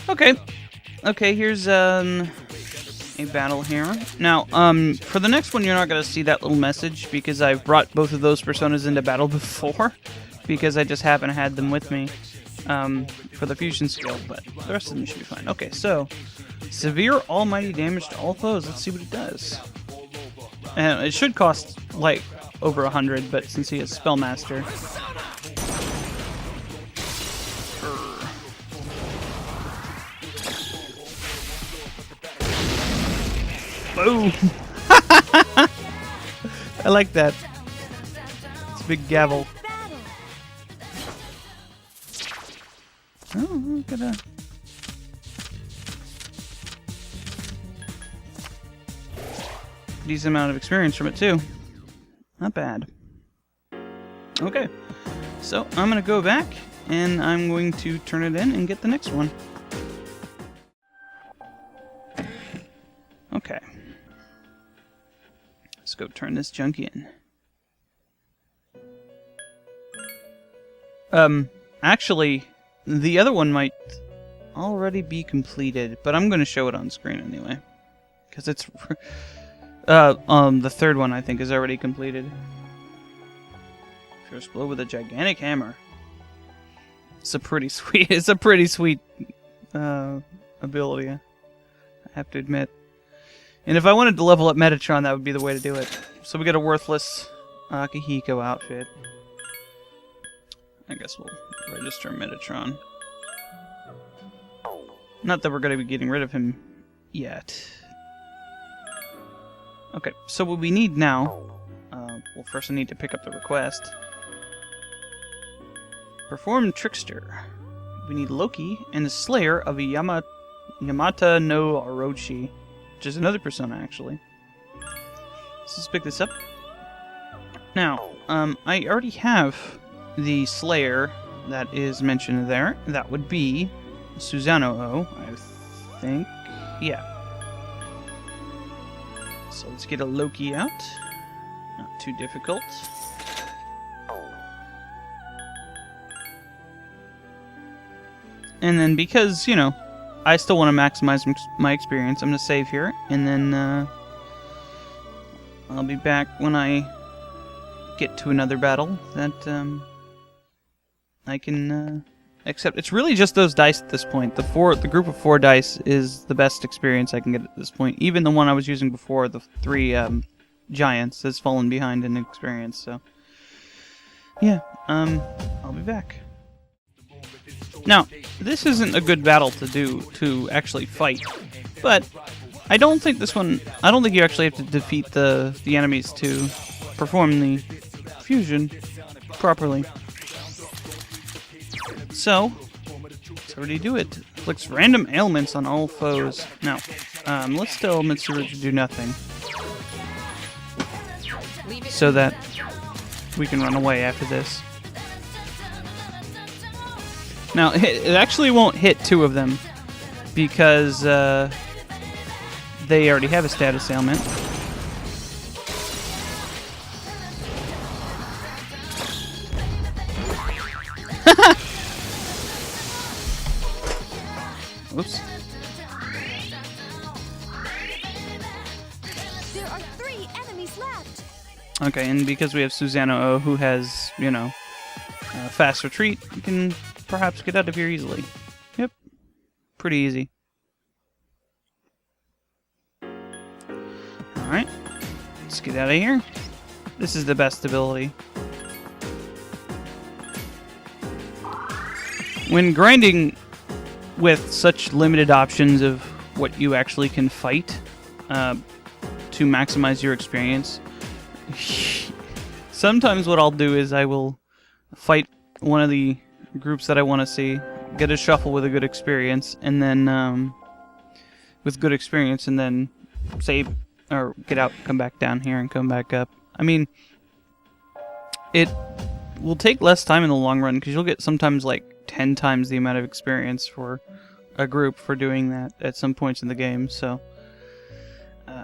Okay. Okay, here's a battle here. Now, for the next one, you're not going to see that little message because I've brought both of those personas into battle before because I just happen to had them with me for the fusion skill, but the rest of them should be fine. Okay, so severe almighty damage to all foes. Let's see what it does. And it should cost like over 100, but since he is Spellmaster. Boom! I like that. It's a big gavel. Oh, look at that. Decent amount of experience from it too. Not bad. Okay, so I'm gonna go back and I'm going to turn it in and get the next one. Okay. Let's go turn this junk in. Actually, the other one might already be completed, but I'm going to show it on screen anyway. Because it's... the third one, I think, is already completed. First blow with a gigantic hammer. It's a pretty sweet... It's a pretty sweet ability, I have to admit. And if I wanted to level up Metatron, that would be the way to do it. So we get a worthless Akihiko outfit. I guess we'll register Metatron. Not that we're going to be getting rid of him yet. Okay, so what we need now... well, first I need to pick up the request. Perform Trickster. We need Loki and the Slayer of Yamata no Orochi. Which is another persona, actually. So let's pick this up. Now, I already have the Slayer that is mentioned there. That would be Susanoo, I think. Yeah. So let's get a Loki out. Not too difficult. And then because, you know, I still want to maximize my experience, I'm going to save here, and then I'll be back when I get to another battle that I can accept. It's really just those dice at this point. The group of 4 dice is the best experience I can get at this point. Even the one I was using before, the 3 giants, has fallen behind in experience. So yeah, I'll be back. Now, this isn't a good battle to actually fight, but I don't think this one... I don't think you actually have to defeat the enemies to perform the fusion properly. So, let's already do it. Inflicts random ailments on all foes. Now, let's tell Mitsuru to do nothing. So that we can run away after this. Now, it actually won't hit 2 of them, because they already have a status ailment. Oops. There are 3 enemies left. Okay, and because we have Susanoo, who has, you know, fast retreat, we can perhaps get out of here easily. Yep. Pretty easy. Alright. Let's get out of here. This is the best ability. When grinding with such limited options of what you actually can fight to maximize your experience, sometimes what I'll do is I will fight one of the groups that I want to see, get a shuffle with a good experience, and then save or get out, come back down here, and come back up. I mean, it will take less time in the long run because you'll get sometimes like 10 times the amount of experience for a group for doing that at some points in the game. So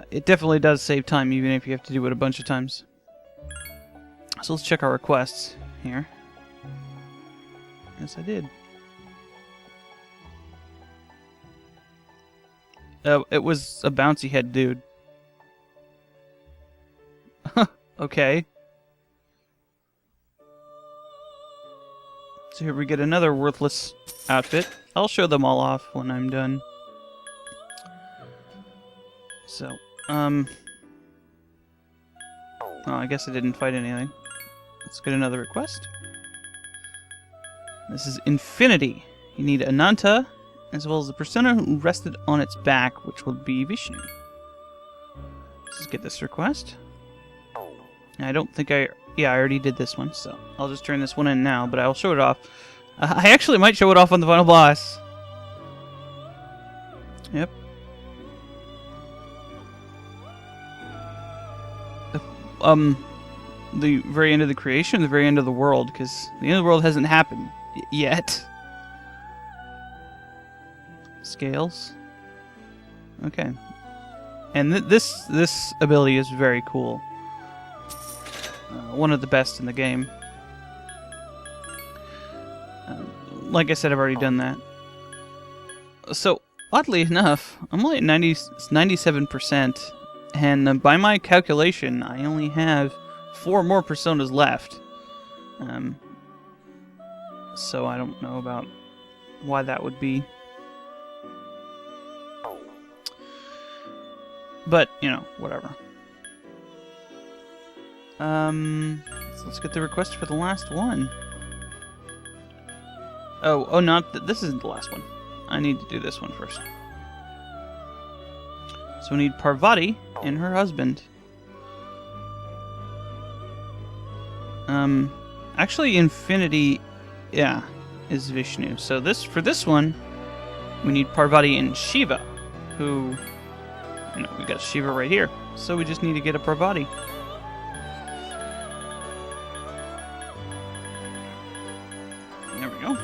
it definitely does save time, even if you have to do it a bunch of times. So let's check our requests here. Yes, I did. It was a bouncy head dude. Okay. So here we get another worthless outfit. I'll show them all off when I'm done. So, oh, I guess I didn't fight anything. Let's get another request. This is Infinity. You need Ananta, as well as the persona who rested on its back, which will be Vishnu. Let's get this request. I don't think yeah, I already did this one, so I'll just turn this one in now, but I'll show it off. I actually might show it off on the final boss. Yep. The very end of the creation, the very end of the world, because the end of the world hasn't happened yet. Scales. Okay. And this ability is very cool. One of the best in the game. Like I said, I've already done that. So, oddly enough, I'm only at 97%, and by my calculation, I only have 4 more personas left. So I don't know about why that would be. But, you know, whatever. So let's get the request for the last one. This isn't the last one. I need to do this one first. So we need Parvati and her husband. Actually, Infinity, yeah, is Vishnu. So for this one, we need Parvati and Shiva, who, you know, we got Shiva right here. So we just need to get a Parvati. There we go.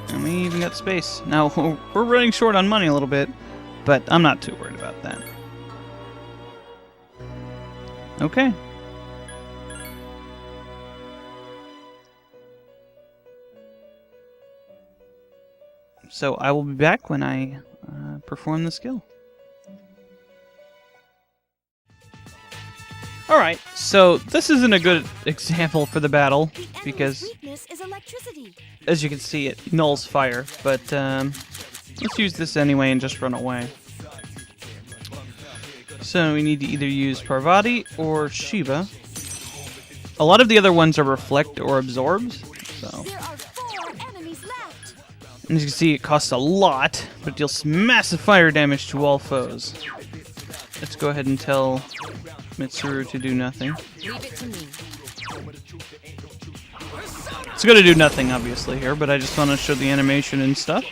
And we even got space. Now, we're running short on money a little bit, but I'm not too worried about that. Okay. So I will be back when I perform the skill. Alright, so this isn't a good example for the battle, because weakness is electricity. as you can see, it nulls fire, but let's use this anyway and just run away. So we need to either use Parvati or Shiva. A lot of the other ones are reflect or absorbs, so. There are 4 enemies left. And as you can see, it costs a lot, but deals massive fire damage to all foes. Let's go ahead and tell Mitsuru to do nothing. Leave it to me. It's going to do nothing, obviously, here, but I just want to show the animation and stuff.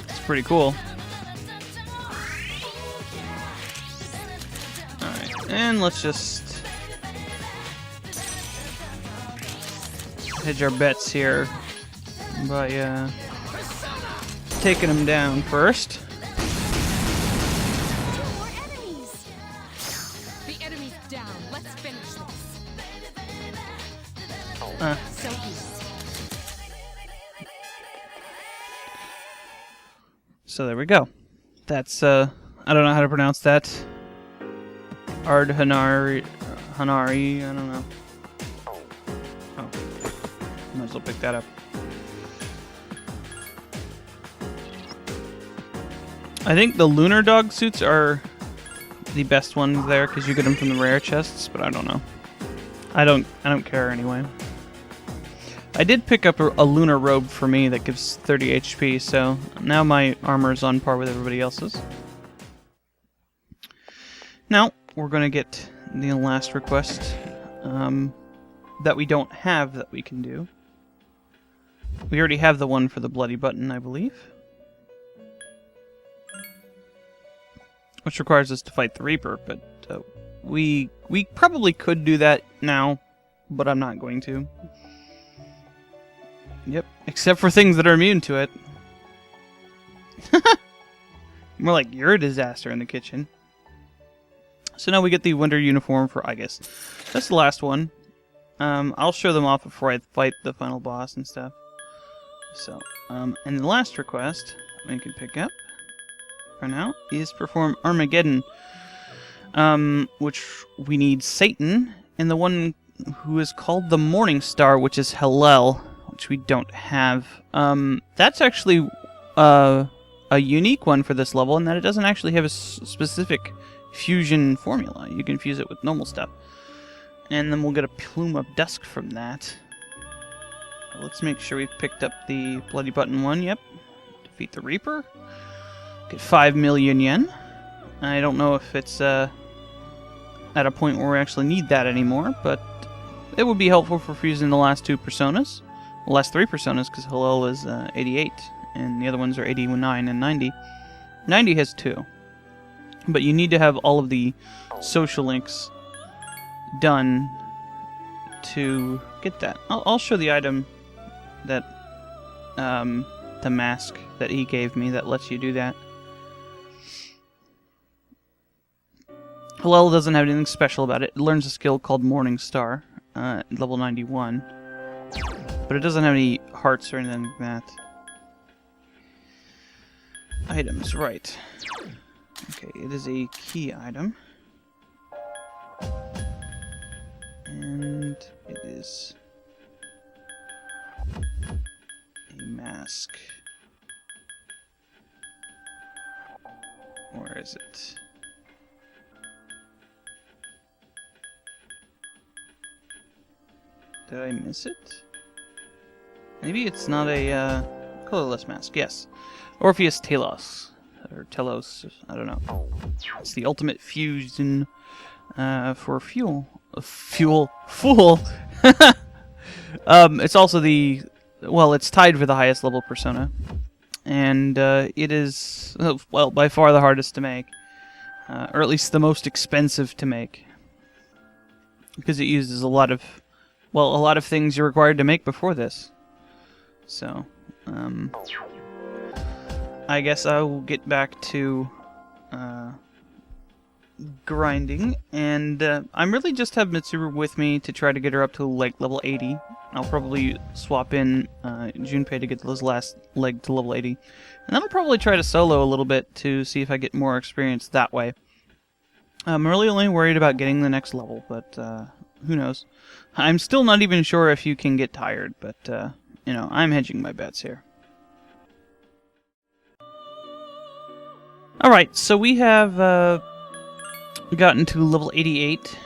It's pretty cool. Alright, and let's just hedge our bets here by taking him down first. 2 more enemies. The enemy's down. Let's finish this. So easy. So there we go. That's, I don't know how to pronounce that. Hanari, I don't know. Oh, might as well pick that up. I think the lunar dog suits are the best ones there because you get them from the rare chests, but I don't know. I don't care anyway. I did pick up a lunar robe for me that gives 30 HP, so now my armor is on par with everybody else's. Now we're gonna get the last request that we don't have that we can do. We already have the one for the bloody button, I believe. Which requires us to fight the Reaper, but we probably could do that now, but I'm not going to. Yep, except for things that are immune to it. More like you're a disaster in the kitchen. So now we get the winter uniform for Aegis. That's the last one. I'll show them off before I fight the final boss and stuff. So, and the last request we can pick up for now is perform Armageddon, which we need Satan and the one who is called the Morning Star, which is Hillel, which we don't have. That's actually a unique one for this level in that it doesn't actually have a specific fusion formula. You can fuse it with normal stuff. And then we'll get a Plume of Dusk from that. Let's make sure we've picked up the Bloody Button one. Yep. Defeat the Reaper. Get 5 million yen. I don't know if it's at a point where we actually need that anymore, but it would be helpful for fusing the last 2 personas. The last 3 personas, because Hillel is 88, and the other ones are 89 and 90. 90 has 2. But you need to have all of the social links done to get that. I'll show the item that the mask that he gave me that lets you do that. Hillel doesn't have anything special about it. It learns a skill called Morning Star at level 91, but it doesn't have any hearts or anything like that. Items, right. Okay, it is a key item. And it is a mask. Where is it? Did I miss it? Maybe it's not a colorless mask. Yes. Orpheus Telos. Or Telos. I don't know. It's the ultimate fusion for fuel. Fool! It's also the... Well, it's tied for the highest level persona. And it is, well, by far the hardest to make. Or at least the most expensive to make. Because it uses a lot of... Well, a lot of things you're required to make before this. So, I guess I will get back to grinding, and I'm really just have Mitsuru with me to try to get her up to like level 80. I'll probably swap in Junpei to get this last leg to level 80, and then I'll probably try to solo a little bit to see if I get more experience that way. I'm really only worried about getting the next level, but who knows. I'm still not even sure if you can get tired, but you know, I'm hedging my bets here. Alright, so we have gotten to level 88,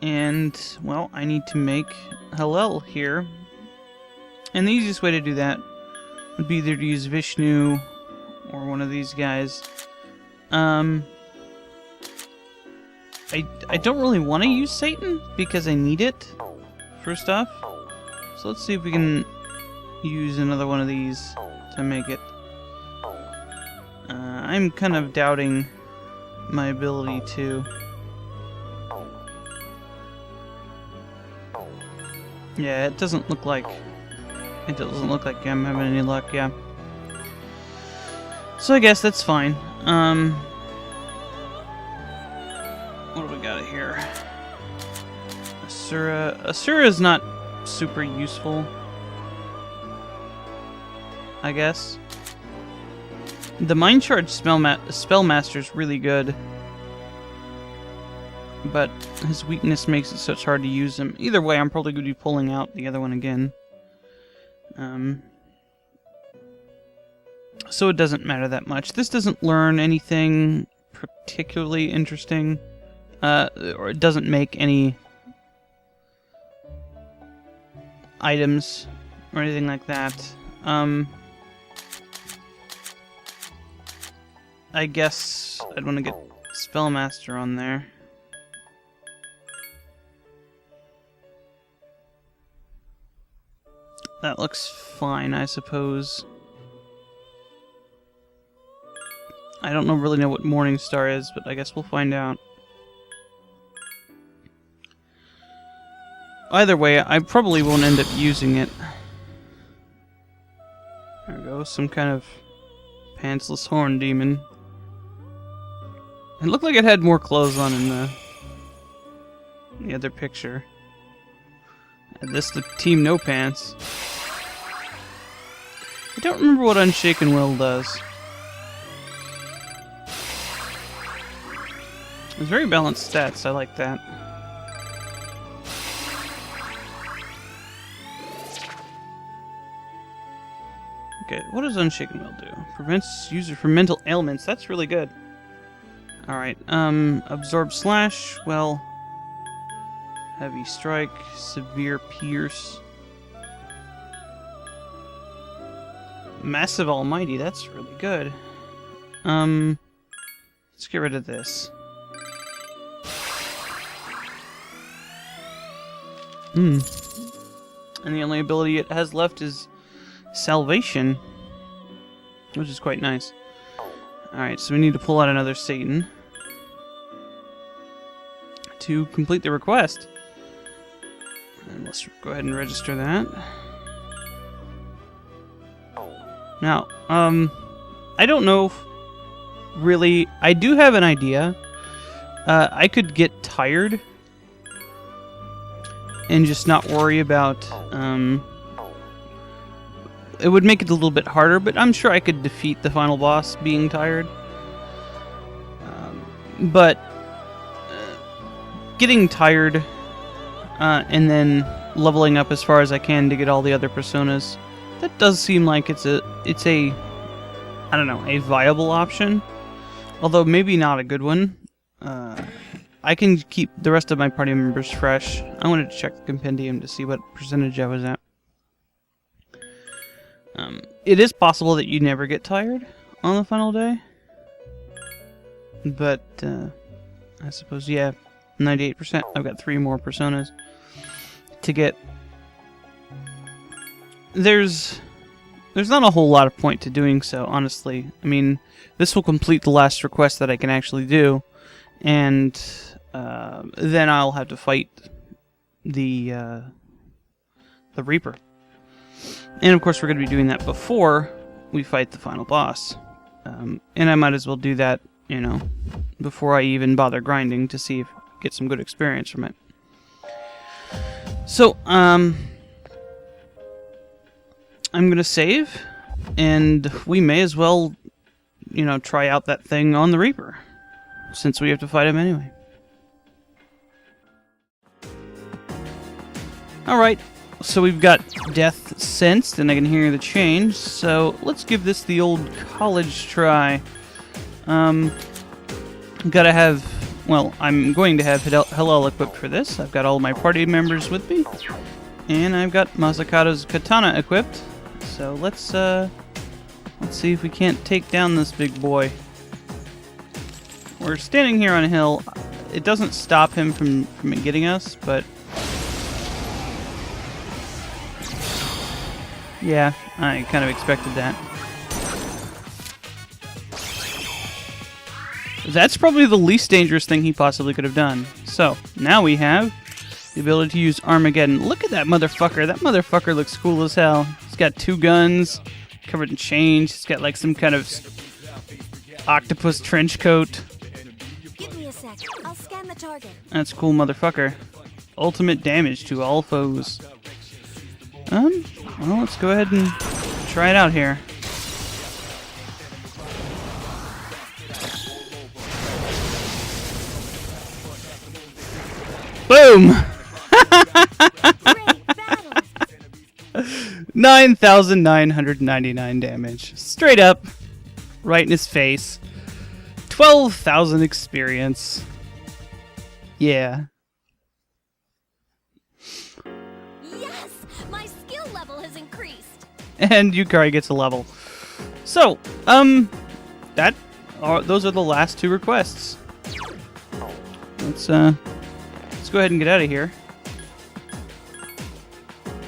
and, well, I need to make Hillel here. And the easiest way to do that would be either to use Vishnu or one of these guys. I don't really want to use Satan because I need it for stuff. So let's see if we can use another one of these to make it. I'm kind of doubting my ability to... Yeah, it doesn't look like I'm having any luck, yeah. So I guess that's fine. What do we got here? Asura. Asura is not super useful, I guess. The Mind Charge Spellmaster is really good, but his weakness makes it so it's hard to use him. Either way, I'm probably going to be pulling out the other one again. So it doesn't matter that much. This doesn't learn anything particularly interesting, or it doesn't make any items or anything like that. I guess I'd want to get Spellmaster on there. That looks fine, I suppose. I don't really know what Morning Star is, but I guess we'll find out. Either way, I probably won't end up using it. There we go, some kind of pantsless horn demon. It looked like it had more clothes on in the other picture. And this the Team No Pants. I don't remember what Unshaken Will does. It's very balanced stats, I like that. Okay, what does Unshaken Will do? Prevents user from mental ailments. That's really good. Alright, Absorb Slash, well... Heavy Strike, Severe Pierce... Massive Almighty, that's really good. Let's get rid of this. And the only ability it has left is Salvation, which is quite nice. Alright, so we need to pull out another Satan to complete the request. And let's go ahead and register that. Now, I don't know if really... I do have an idea. I could get tired and just not worry about... it would make it a little bit harder, but I'm sure I could defeat the final boss being tired. But getting tired and then leveling up as far as I can to get all the other personas, that does seem like it's a I don't know, a viable option. Although maybe not a good one. I can keep the rest of my party members fresh. I wanted to check the compendium to see what percentage I was at. It is possible that you never get tired on the final day. But, I suppose, yeah, 98%. I've got 3 more personas to get. There's not a whole lot of point to doing so, honestly. I mean, this will complete the last request that I can actually do, and then I'll have to fight the Reaper. And of course, we're going to be doing that before we fight the final boss. And I might as well do that, you know, before I even bother grinding to see if I get some good experience from it. So, I'm going to save, and we may as well, you know, try out that thing on the Reaper, since we have to fight him anyway. Alright, so we've got death sensed, and I can hear the change, so let's give this the old college try. Gotta have, well, I'm going to have Hillel equipped for this. I've got all my party members with me, and I've got Masakato's katana equipped. So let's see if we can't take down this big boy. We're standing here on a hill. It doesn't stop him from getting us, but yeah, I kind of expected that. That's probably the least dangerous thing he possibly could have done. So, now we have the ability to use Armageddon. Look at that motherfucker. That motherfucker looks cool as hell. He's got 2 guns, covered in chains. He's got like some kind of octopus trench coat. Give me a sec. I'll scan the target. That's a cool motherfucker. Ultimate damage to all foes. Well, let's go ahead and try it out here. Boom! Great battle. 9,999 damage. Straight up. Right in his face. 12,000 experience. Yeah. Yes, my skill level has increased. And Yukari gets a level. So, those are the last 2 requests. Let's go ahead and get out of here.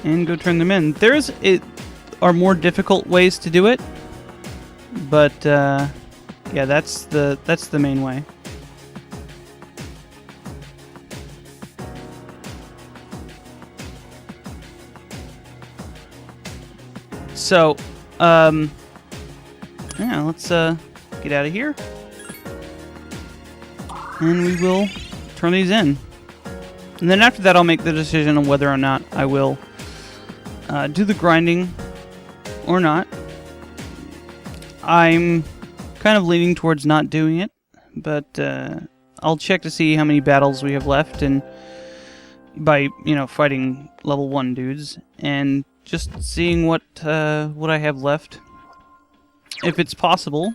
And go turn them in. Are more difficult ways to do it. But, yeah, that's the main way. So, yeah, let's get out of here. And we will turn these in. And then after that, I'll make the decision on whether or not I will do the grinding or not. I'm kind of leaning towards not doing it, but I'll check to see how many battles we have left, and by fighting level 1 dudes, and just seeing what I have left, if it's possible.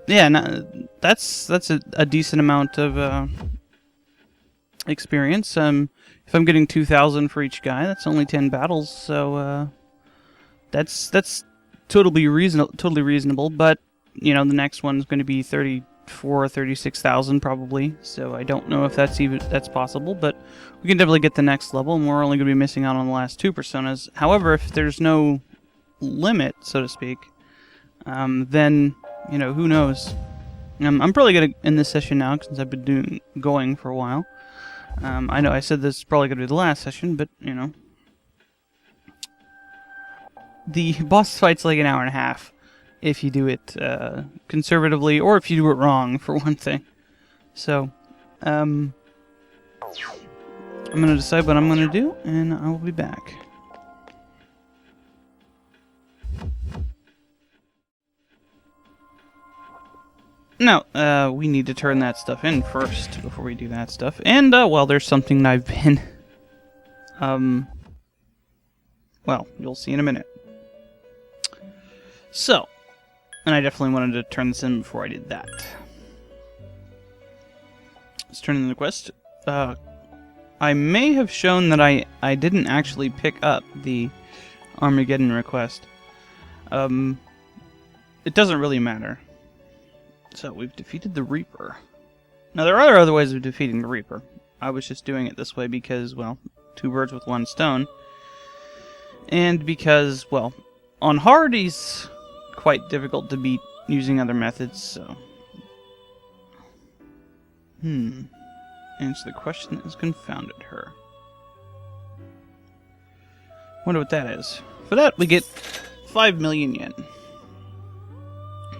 Yeah, that's a decent amount of experience. If I'm getting 2,000 for each guy, that's only 10 battles, so that's totally reasonable. But the next one's going to be 34 or 36,000 probably. So I don't know if that's possible, but we can definitely get the next level, and we're only going to be missing out on the last 2 personas. However, if there's no limit, so to speak, then who knows? I'm probably gonna end this session now since I've been going for a while. I know I said this is probably gonna be the last session, but the boss fight's like an hour and a half if you do it conservatively, or if you do it wrong, for one thing. So, I'm gonna decide what I'm gonna do, and I will be back. No, we need to turn that stuff in first before we do that stuff. And, well, there's something I've been... well, you'll see in a minute. So, and I definitely wanted to turn this in before I did that. Let's turn in the quest. I may have shown that I didn't actually pick up the Armageddon request. It doesn't really matter. So, we've defeated the Reaper. Now, there are other ways of defeating the Reaper. I was just doing it this way because, well, 2 birds with 1 stone. And because, well, on hard, he's quite difficult to beat using other methods, so... Answer the question that has confounded her. Wonder what that is. For that, we get 5 million yen.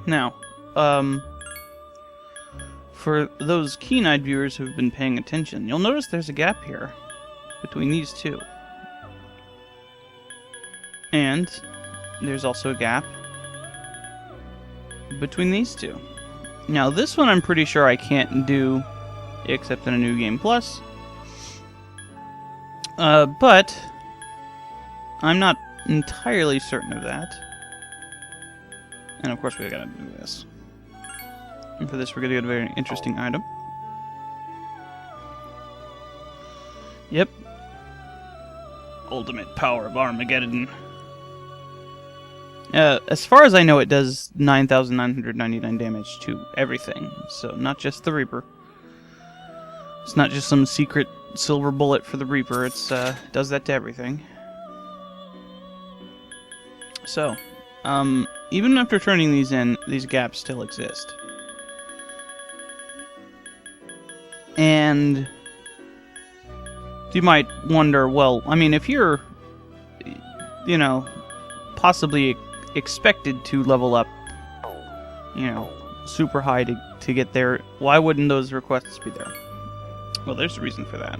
Now, for those keen-eyed viewers who have been paying attention, you'll notice there's a gap here between these two. And there's also a gap between these two. Now, this one I'm pretty sure I can't do except in a New Game Plus. But I'm not entirely certain of that. And of course we gotta do this. And for this we're gonna get a very interesting item. Yep. Ultimate power of Armageddon. As far as I know, it does 9,999 damage to everything. So not just the Reaper. It's not just some secret silver bullet for the Reaper. It's does that to everything. So, even after turning these in, these gaps still exist. And you might wonder, well, I mean, if you're, possibly expected to level up, super high to get there, why wouldn't those requests be there? Well, there's a reason for that.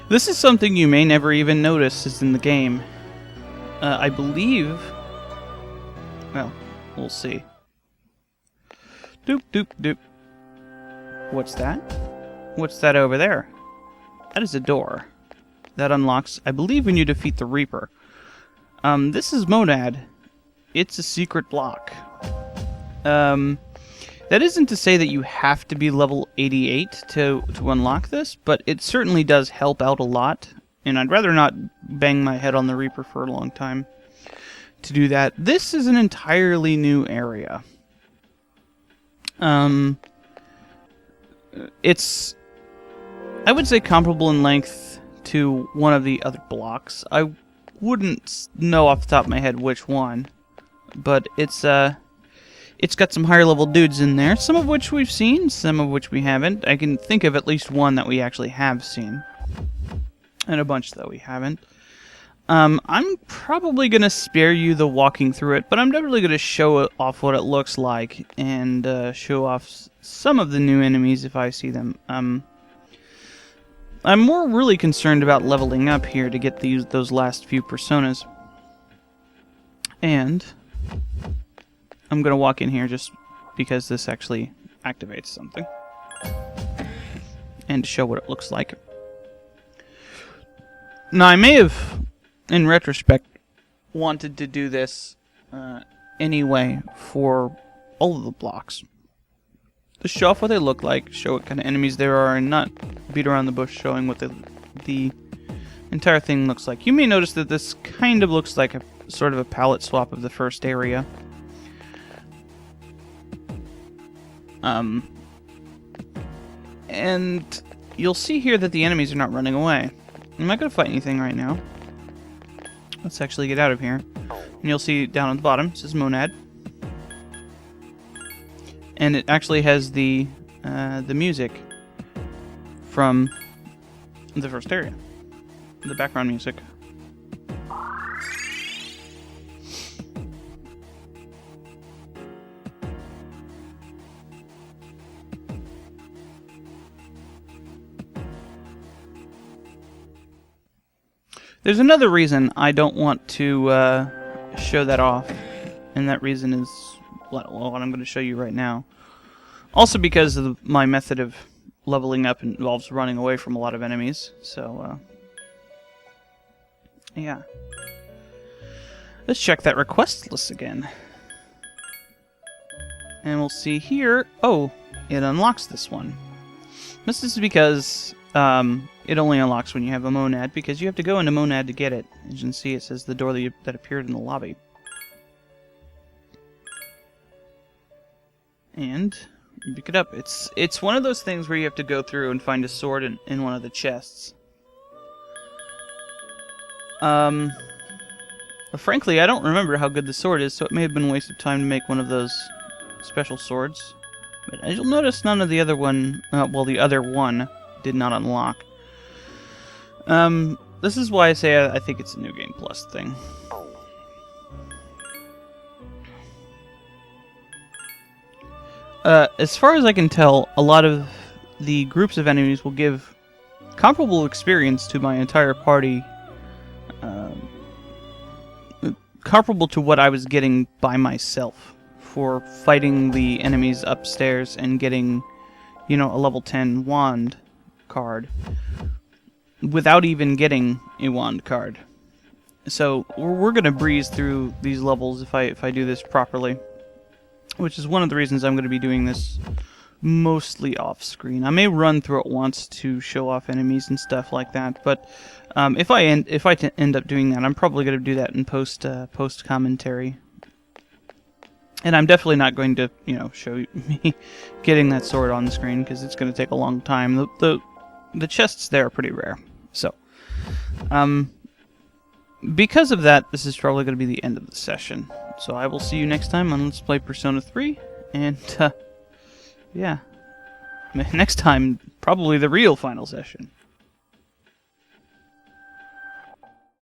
This is something you may never even notice is in the game. I believe... Well, we'll see. Doop, doop, doop. What's that? What's that over there? That is a door. That unlocks, I believe, when you defeat the Reaper. This is Monad. It's a secret block. That isn't to say that you have to be level 88 to unlock this, but it certainly does help out a lot. And I'd rather not bang my head on the Reaper for a long time to do that. This is an entirely new area. It's, I would say, comparable in length to one of the other blocks. I wouldn't know off the top of my head which one, but it's got some higher level dudes in there, some of which we've seen, some of which we haven't. I can think of at least one that we actually have seen, and a bunch that we haven't. I'm probably going to spare you the walking through it, but I'm definitely going to show off what it looks like, and show off some of the new enemies if I see them. I'm more really concerned about leveling up here to get those last few personas. And I'm going to walk in here just because this actually activates something. And to show what it looks like. Now, I may have, in retrospect, wanted to do this anyway for all of the blocks. To show off what they look like, show what kind of enemies there are, and not beat around the bush showing what the entire thing looks like. You may notice that this kind of looks like a sort of a palette swap of the first area. And you'll see here that the enemies are not running away. I'm not going to fight anything right now. Let's actually get out of here. And you'll see down at the bottom, it says Monad. And it actually has the music from the first area. The background music. There's another reason I don't want to show that off, and that reason is what I'm going to show you right now. Also because of my method of leveling up involves running away from a lot of enemies, so yeah. Let's check that request list again. And we'll see here, oh, it unlocks this one. This is because it only unlocks when you have a monad, because you have to go into monad to get it. As you can see, it says the door that appeared in the lobby. And you pick it up. It's one of those things where you have to go through and find a sword in one of the chests. Frankly, I don't remember how good the sword is, so it may have been a waste of time to make one of those special swords. But as you'll notice, none of the other one, the other one did not unlock. This is why I say I think it's a New Game Plus thing. As far as I can tell, a lot of the groups of enemies will give comparable experience to my entire party, comparable to what I was getting by myself for fighting the enemies upstairs and getting, a level 10 wand card without even getting a wand card. So we're gonna breeze through these levels if I do this properly. Which is one of the reasons I'm going to be doing this mostly off-screen. I may run through it once to show off enemies and stuff like that, but if I end up doing that, I'm probably going to do that in post commentary. And I'm definitely not going to, show me getting that sword on the screen because it's going to take a long time. The chests there are pretty rare, so because of that, this is probably going to be the end of the session. So I will see you next time on Let's Play Persona 3, and, yeah. Next time, probably the real final session.